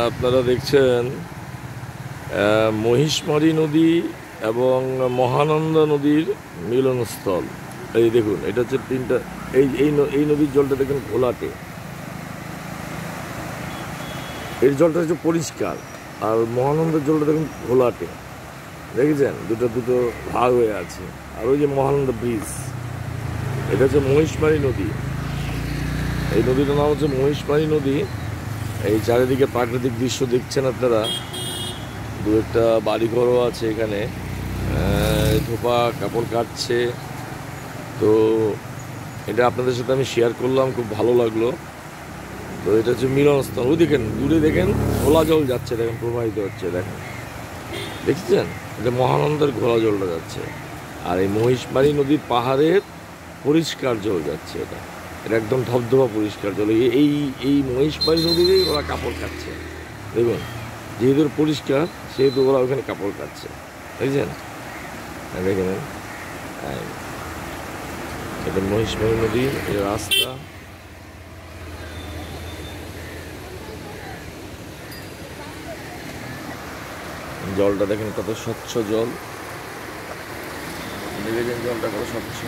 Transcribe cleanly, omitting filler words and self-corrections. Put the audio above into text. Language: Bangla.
আপনারা দেখছেন মহিষমারী নদী এবং মহানন্দা নদীর মিলনস্থল। এই দেখুন, এটা হচ্ছে তিনটা। এই নদীর জলটা দেখুন ঘোলাটে, এর জলটা হচ্ছে পরিষ্কার। আর মহানন্দার জলটা দেখুন ঘোলাটে, দেখেছেন দুটো ভাগ হয়ে আছে। আর ওই যে মহানন্দা ব্রিজ, এটা হচ্ছে মহিষমারী নদী। এই নদীটার নাম হচ্ছে মহিষমারী নদী। এই চারিদিকে প্রাকৃতিক দৃশ্য দেখছেন আপনারা, দু একটা বাড়িঘরও আছে এখানে। ধোপা কাপড় কাটছে। তো এটা আপনাদের সাথে আমি শেয়ার করলাম, খুব ভালো লাগলো। তো এটা হচ্ছে মিলনস্থল। ওই দেখেন, দূরে দেখেন ঘোলা জল যাচ্ছে, দেখেন প্রবাহিত হচ্ছে, দেখেন দেখছেন, এটা মহানন্দার ঘোলা জলটা যাচ্ছে। আর এই মহিষমারী নদীর পাহাড়ের পরিষ্কার জল যাচ্ছে। এটা এটা একদম ধবধবা পরিষ্কার জল। এই এই মহিষমারী নদীতেই ওরা কাপড় কাচ্ছে। দেখুন, যেহেতু পরিষ্কার সেহেতু ওরা ওখানে কাপড় কাচ্ছে, দেখছেন। দেখে নেন, এটা মহিষমারী নদী, এটা রাস্তা। জলটা দেখেন কত স্বচ্ছ জল, দেখেছেন জলটা কত স্বচ্ছ।